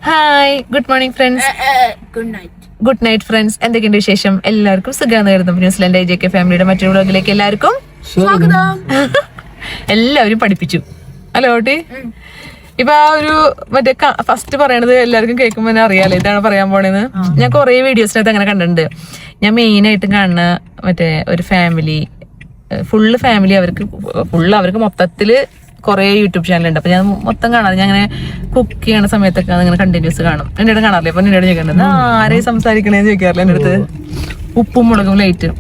Hi, good morning friends. Good night friends. എന്തൊക്കെയുണ്ട് വിശേഷം? എല്ലാവർക്കും സുഖം നേരുന്നു. ന്യൂസിലാൻഡ് JK ഫാമിലിയുടെ മറ്റൊരു വ്ലോഗിലേക്ക് എല്ലാവർക്കും സ്വാഗതം. എല്ലാവരും പഠിപ്പിച്ചു അല്ലോ ഓട്ടി. ഇപ്പൊ ആ ഒരു മറ്റേ ഫസ്റ്റ് പറയണത് എല്ലാവർക്കും കേൾക്കുമ്പോ തന്നെ അറിയാലോ ഇതാണ് പറയാൻ പോണേന്ന്. ഞാൻ കുറെ വീഡിയോസിനകത്ത് അങ്ങനെ കണ്ടിട്ടുണ്ട്. ഞാൻ മെയിൻ ആയിട്ട് കാണുന്ന മറ്റേ ഒരു ഫാമിലി, ഫുള്ള് ഫാമിലി, അവർക്ക് മൊത്തത്തില് കുറെ യൂട്യൂബ് ചാനലുണ്ട്. അപ്പൊ ഞാൻ മൊത്തം കാണാറ്. ഞാൻ അങ്ങനെ കുക്ക് ചെയ്യണ സമയത്തൊക്കെ അതിങ്ങനെ കണ്ടിന്യൂസ് കാണും. എന്റെ അടുത്ത് കാണാറില്ല. അപ്പൊ എന്നോട് ചോദിക്കുന്നത് ആരെയും സംസാരിക്കണേന്ന് ചോദിക്കാറില്ല എന്റെ അടുത്ത്. ഉപ്പും മുളകും ലൈറ്റും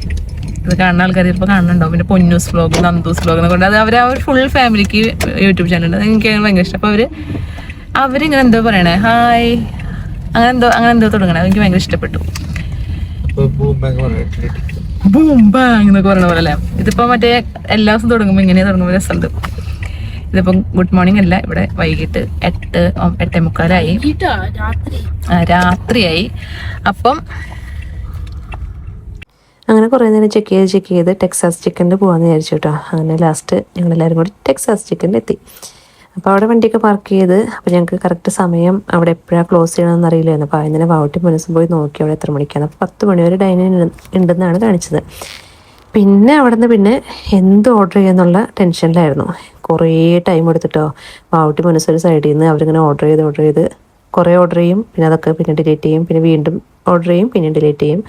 ഇത് കാണുന്ന ആൾക്കാർ ചിലപ്പോൾ കാണുന്നുണ്ടാവും. പിന്നെ പൊന്നൂസ് വ്ലോഗ്, നന്ദൂസ് വ്ലോഗ് എന്നൊക്കെ ഉണ്ട്. അത് അവർ ഫുൾ ഫാമിലിക്ക് യൂട്യൂബ് ചാനലുണ്ട്. എനിക്ക് ഭയങ്കര ഇഷ്ടം. അപ്പൊ അവരിങ്ങനെ എന്തോ പറയണേ, ഹായ് അങ്ങനെ എന്തോ തുടങ്ങണേ. എനിക്ക് ഭയങ്കര ഇഷ്ടപ്പെട്ടു. ബൂം ബാങ് എന്നൊക്കെ പറയണ പോലെ അല്ലേ. ഇതിപ്പോ മറ്റേ എല്ലാ ദിവസം തുടങ്ങുമ്പോ ഇങ്ങനെ തുടങ്ങുമ്പോൾ രസമുണ്ട്. ഇതിപ്പം ഗുഡ് മോർണിംഗ് അല്ല, ഇവിടെ വൈകിട്ട് 8:45 രാത്രിയായി. അപ്പം അങ്ങനെ കുറേ നേരം ചെക്ക് ചെയ്ത് ടെക്സാസ് ചിക്കൻ്റെ പോകാമെന്ന് വിചാരിച്ചു കേട്ടോ. അങ്ങനെ ലാസ്റ്റ് ഞങ്ങളെല്ലാവരും കൂടി ടെക്സാസ് ചിക്കൻ്റെ എത്തി. അപ്പോൾ അവിടെ വണ്ടിയൊക്കെ പാർക്ക് ചെയ്ത്, അപ്പോൾ ഞങ്ങൾക്ക് കറക്റ്റ് സമയം അവിടെ എപ്പോഴാണ് ക്ലോസ് ചെയ്യണമെന്ന് അറിയില്ലായിരുന്നു. അപ്പോൾ അതിന് വാവട്ടി മനസ്സും പോയി നോക്കി അവിടെ എത്ര മണിക്കാണ്. അപ്പോൾ 10 മണി വരെ ഡൈനിങ് ഉണ്ടെന്നാണ് കാണിച്ചത്. പിന്നെ അവിടെ നിന്ന് പിന്നെ എന്ത് ഓർഡർ ചെയ്യാന്നുള്ള ടെൻഷനിലായിരുന്നു. കുറേ ടൈം എടുത്തിട്ടോ. വാവട്ടി മനസ്സൊരു സൈഡിൽ നിന്ന് അവരിങ്ങനെ ഓർഡർ ചെയ്ത് കുറേ ഓർഡർ ചെയ്യും, പിന്നെ അതൊക്കെ പിന്നെ ഡിലീറ്റ് ചെയ്യും, പിന്നെ വീണ്ടും ഓർഡർ ചെയ്യും, പിന്നെ ഡിലീറ്റ് ചെയ്യും.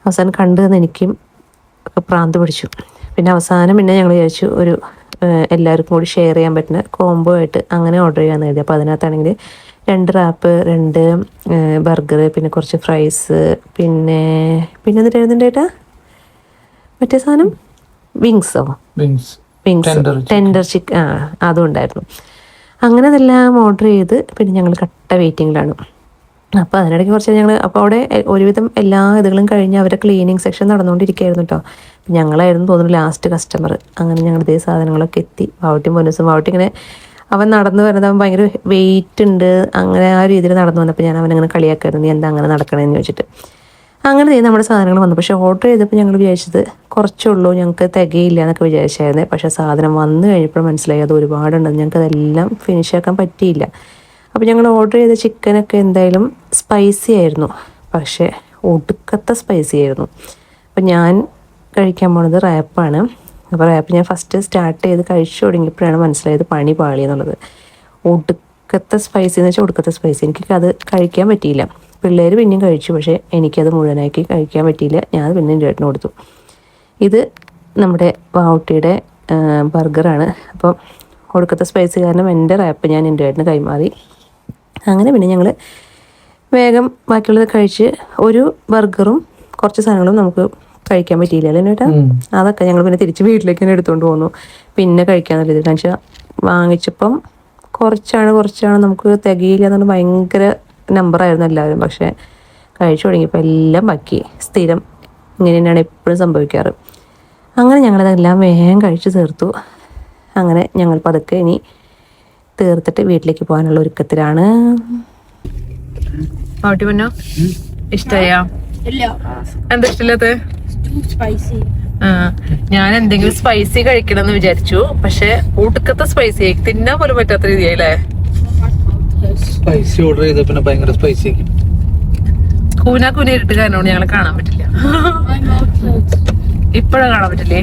അവസാനം കണ്ടു നിന്ന് എനിക്കും ഒക്കെ പ്രാന്ത് പിടിച്ചു. പിന്നെ അവസാനം പിന്നെ ഞങ്ങൾ വിചാരിച്ചു ഒരു എല്ലാവർക്കും കൂടി ഷെയർ ചെയ്യാൻ പറ്റുന്ന കോംബോ ആയിട്ട് അങ്ങനെ ഓർഡർ ചെയ്യാമെന്ന് കരുതി. അപ്പോൾ അതിനകത്താണെങ്കിൽ 2 റാപ്പ്, 2 ബർഗർ, പിന്നെ കുറച്ച് ഫ്രൈസ്, പിന്നെ എന്നിട്ട് എഴുതണ്ടേട്ടാ മറ്റേ സാധനം വിങ്സോ, ടെൻഡർ ചിക്കൻ, അതും ഉണ്ടായിരുന്നു. അങ്ങനെ അതെല്ലാം ഓർഡർ ചെയ്ത് പിന്നെ ഞങ്ങൾ കട്ട വെയിറ്റിങ്ങിലാണ്. അപ്പോൾ അതിനിടയ്ക്ക് കുറച്ച് ഞങ്ങൾ അപ്പോൾ അവിടെ ഒരുവിധം എല്ലാ ഇതുകളും കഴിഞ്ഞ് അവരെ ക്ലീനിങ് സെക്ഷൻ നടന്നുകൊണ്ടിരിക്കുകയായിരുന്നു കേട്ടോ. ഞങ്ങളായിരുന്നു തോന്നുന്നു ലാസ്റ്റ് കസ്റ്റമർ. അങ്ങനെ ഞങ്ങൾ ഇതേ സാധനങ്ങളൊക്കെ എത്തി. വാവട്ടിയും പൊന്നൂസും, വാവട്ടി ഇങ്ങനെ അവൻ നടന്നു വരുന്നത് അവൻ ഭയങ്കര വെയിറ്റ് ഉണ്ട്, അങ്ങനെ ആ രീതിയിൽ നടന്നു വന്നപ്പോൾ ഞാൻ അവനങ്ങനെ കളിയാക്കായിരുന്നു, നീ എന്താ അങ്ങനെ നടക്കണമെന്ന് ചോദിച്ചിട്ട്. അങ്ങനെ നമ്മുടെ സാധനങ്ങൾ വന്നു. പക്ഷേ ഓർഡർ ചെയ്തപ്പോൾ ഞങ്ങൾ വിചാരിച്ചത് കുറച്ചുള്ളൂ, ഞങ്ങൾക്ക് തികയില്ല എന്നൊക്കെ വിചാരിച്ചായിരുന്നു. പക്ഷേ സാധനം വന്നു കഴിഞ്ഞപ്പോൾ മനസ്സിലായി അത് ഒരുപാടുണ്ടെന്ന്. ഞങ്ങൾക്ക് അതെല്ലാം ഫിനിഷ് ആക്കാൻ പറ്റിയില്ല. അപ്പോൾ ഞങ്ങൾ ഓർഡർ ചെയ്ത ചിക്കനൊക്കെ എന്തായാലും സ്പൈസി ആയിരുന്നു, പക്ഷേ ഒടുക്കത്തെ സ്പൈസി ആയിരുന്നു. അപ്പോൾ ഞാൻ കഴിക്കാൻ പോണത് റാപ്പാണ്. അപ്പോൾ റാപ്പ് ഞാൻ ഫസ്റ്റ് സ്റ്റാർട്ട് ചെയ്ത് കഴിച്ചു തുടങ്ങിയപ്പോഴാണ് മനസ്സിലായത് പണി പാളി എന്നുള്ളത്. ഒടുക്കത്തെ സ്പൈസി എന്ന് വെച്ചാൽ ഒടുക്കത്തെ സ്പൈസി. എനിക്കത് കഴിക്കാൻ പറ്റിയില്ല. പിള്ളേർ പിന്നെയും കഴിച്ചു, പക്ഷേ എനിക്കത് മുഴുവനാക്കി കഴിക്കാൻ പറ്റിയില്ല. ഞാൻ പിന്നെ എൻ്റെ ഏട്ടന് കൊടുത്തു. ഇത് നമ്മുടെ വാവട്ടിയുടെ ബർഗറാണ്. അപ്പം ഒടുക്കത്തെ സ്പൈസി കാരണം എൻ്റെ റാപ്പ് ഞാൻ എൻ്റെ ഏട്ടന് കൈമാറി. അങ്ങനെ പിന്നെ ഞങ്ങൾ വേഗം ബാക്കിയുള്ളത് കഴിച്ച്, ഒരു ബർഗറും കുറച്ച് സാധനങ്ങളും നമുക്ക് കഴിക്കാൻ പറ്റിയില്ല ചേട്ടാ. അതൊക്കെ ഞങ്ങൾ പിന്നെ തിരിച്ച് വീട്ടിലേക്ക് തന്നെ എടുത്തുകൊണ്ട് പോന്നു. പിന്നെ കഴിക്കാമെന്നുള്ള ഇതിൽ വെച്ചാൽ വാങ്ങിച്ചപ്പം കുറച്ചാണ് നമുക്ക് തികയില്ല എന്നുള്ള ഭയങ്കര നമ്പറായിരുന്നു എല്ലാവരും. പക്ഷേ കഴിച്ചു തുടങ്ങിയപ്പോൾ എല്ലാം ബാക്കി. സ്ഥിരം ഇങ്ങനെ തന്നെയാണ് എപ്പോഴും സംഭവിക്കാറ്. അങ്ങനെ ഞങ്ങളതെല്ലാം വേഗം കഴിച്ച് തീർത്തു. അങ്ങനെ ഞങ്ങൾ പതുക്കെ ഇനി തീർത്തിട്ട് വീട്ടിലേക്ക് പോകാനുള്ള ഒരുക്കത്തിലാണ്. ഇഷ്ടമായോ? എന്താ ഇഷ്ടമില്ലാത്ത? ഞാൻ എന്തെങ്കിലും സ്പൈസി കഴിക്കണം എന്ന് വിചാരിച്ചു, പക്ഷെ ഒടുക്കത്തെ സ്പൈസി തിന്നാൻ പോലും പറ്റാത്ത രീതിയായില്ലേ. സ്പൈസി ഓർഡർ ചെയ്ത പിന്നെ ഭയങ്കര സ്പൈസി കൂനായിട്ട് കാരണം ഞങ്ങളെ കാണാൻ പറ്റില്ല. ഇപ്പഴാ കാണാൻ പറ്റില്ലേ?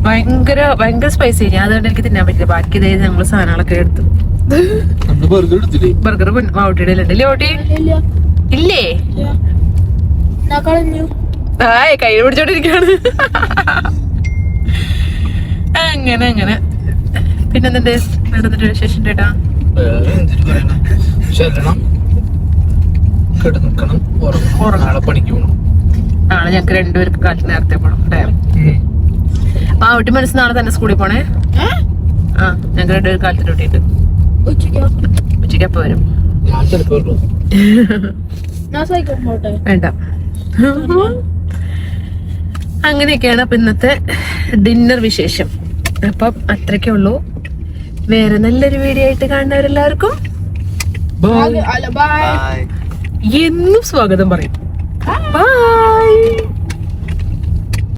ഭയങ്കര സ്പൈസി. അതുകൊണ്ട് എനിക്ക് തിന്നാൻ പറ്റില്ല. ബാക്കി ഇതേ ഞങ്ങള് സാധനങ്ങളൊക്കെ എടുത്തു. ബർഗർ വാവട്ടിയുടെ ഉണ്ടല്ലേ? ഓട്ടി ഇല്ലേ? കൈ പിടിച്ചോണ്ടിരിക്കാണ്. അങ്ങനെ പിന്നെന്തുണ്ട് വേറെ വിശേഷം ചേട്ടാ? നാളെ ഞങ്ങക്ക് 2 പേർക്ക് കാലത്ത് നേരത്തെ പോണം അല്ലേ? വാവട്ടി മനസ്സ് നാളെ തന്നെ സ്കൂളിൽ പോണേ. ഞങ്ങൾക്ക് 2 പേര് കാലത്ത് ഡ്യൂട്ടിയിട്ട് ഉച്ചയ്ക്ക് എപ്പോ വരും? വേണ്ട. അങ്ങനെയൊക്കെയാണ് അപ്പൊ ഇന്നത്തെ ഡിന്നർ വിശേഷം. അപ്പം അത്രയ്ക്കേ ഉള്ളൂ. വേറെ നല്ലൊരു വീഡിയോ ആയിട്ട് കാണുന്നവരെല്ലാവർക്കും എന്നും സ്വാഗതം പറയും. ബൈ.